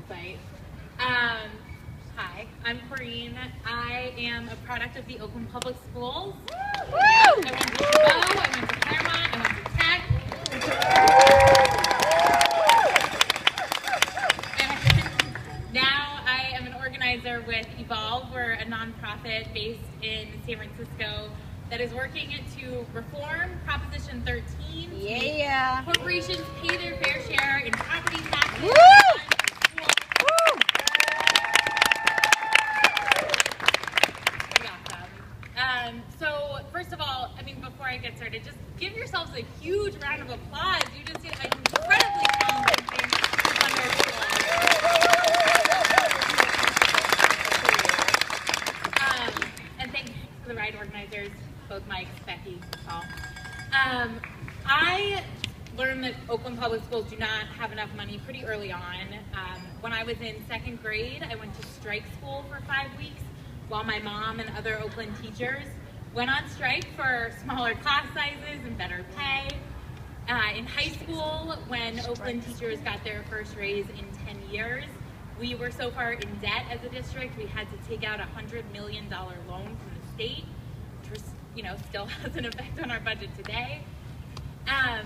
website. Hi, I'm Coreen. I am a product of the Oakland Public Schools. Woo! I went to Bo, I went to Claremont, I went to Tech. And now I am an organizer with Evolve. We're a nonprofit based in San Francisco that is working to reform Proposition 13. Yeah. Corporations pay their fair share in property taxes. Woo! So first of all, before I get started, just give yourselves a huge round of applause. You just did an incredibly talented thing on your school. And thanks to the ride organizers, both Mike, Becky, Paul. I learned that Oakland Public Schools do not have enough money pretty early on. When I was in second grade, I went to strike school for 5 weeks while my mom and other Oakland teachers went on strike for smaller class sizes and better pay. In high school, when Oakland teachers got their first raise in 10 years, we were so far in debt as a district, we had to take out a $100 million loan from the state, which was, still has an effect on our budget today. And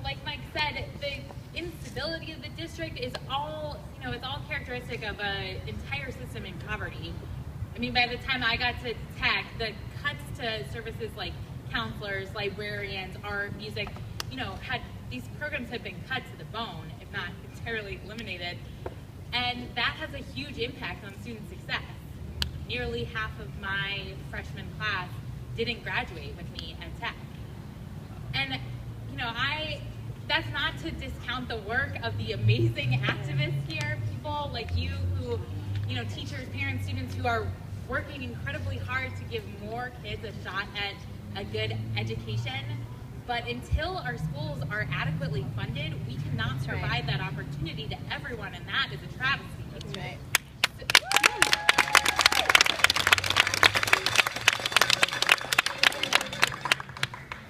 like Mike said, the instability of the district is all, it's all characteristic of an entire system in poverty. By the time I got to Tech, the cuts to services like counselors, librarians, art, music, these programs had been cut to the bone, if not entirely eliminated. And that has a huge impact on student success. Nearly half of my freshman class didn't graduate with me at Tech. And, that's not to discount the work of the amazing activists here, people like you who, teachers, parents, students who are working incredibly hard to give more kids a shot at a good education. But until our schools are adequately funded, we cannot provide that opportunity to everyone, and that is a travesty. That's right.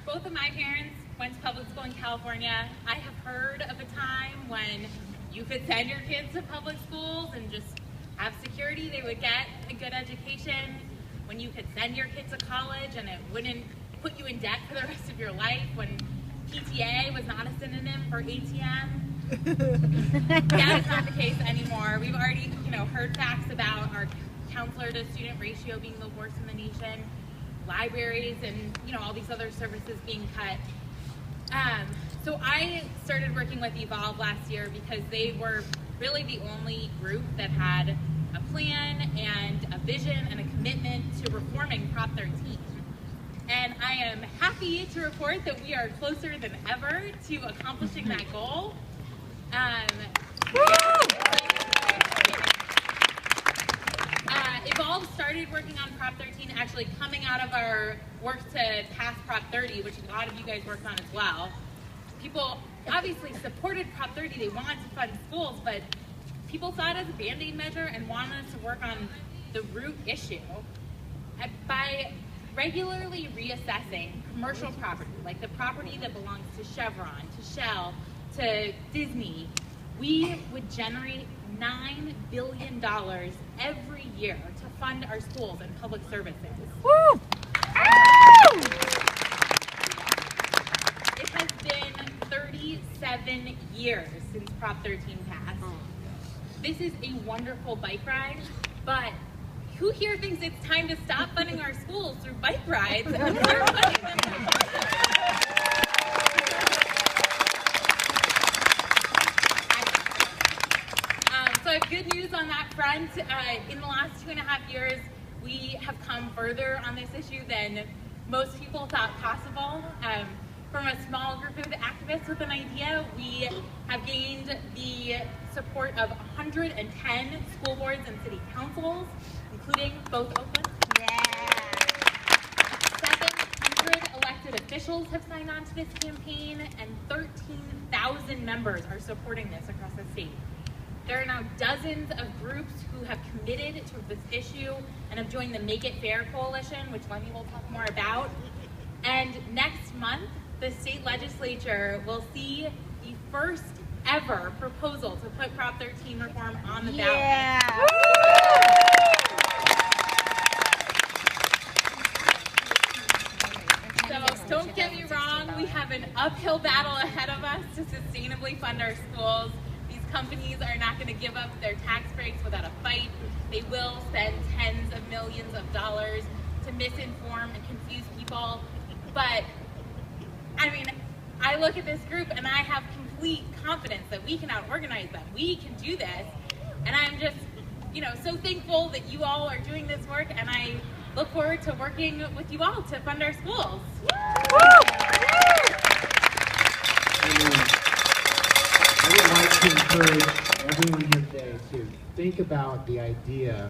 Both of my parents went to public school in California. I have heard of a time when you could send your kids to public schools and just have security, they would get a good education, when you could send your kids to college and it wouldn't put you in debt for the rest of your life, when PTA was not a synonym for ATM. That is not the case anymore. We've already, heard facts about our counselor to student ratio being the worst in the nation, libraries and, all these other services being cut. So I started working with Evolve last year because they were really the only group that had a plan and a vision and a commitment to reforming Prop 13. And I am happy to report that we are closer than ever to accomplishing that goal. Evolve started working on Prop 13 actually coming out of our work to pass Prop 30, which a lot of you guys worked on as well. People obviously supported Prop 30, they wanted to fund schools, but people saw it as a Band-Aid measure and wanted us to work on the root issue. By regularly reassessing commercial property, like the property that belongs to Chevron, to Shell, to Disney, we would generate $9 billion every year to fund our schools and public services. Woo! It has been 37 years since Prop 13 passed. This is a wonderful bike ride, but who here thinks it's time to stop funding our schools through bike rides and start funding them through So I have good news on that front. In the last 2.5 years, we have come further on this issue than most people thought possible. From a small group of activists with an idea, we have gained the support of 110 school boards and city councils, including both Oakland. Yeah. 700 elected officials have signed on to this campaign, and 13,000 members are supporting this across the state. There are now dozens of groups who have committed to this issue and have joined the Make It Fair Coalition, which Lenny will talk more about. And next month, the state legislature will see the first ever proposal to put Prop 13 reform on the ballot. Yeah. So don't get me wrong, we have an uphill battle ahead of us to sustainably fund our schools. These companies are not going to give up their tax breaks without a fight. They will spend tens of millions of dollars to misinform and confuse people. But, I mean, I look at this group and I have complete confidence that we can out-organize them. We can do this. And I'm just, so thankful that you all are doing this work, and I look forward to working with you all to fund our schools. I would like to encourage everyone here today to think about the idea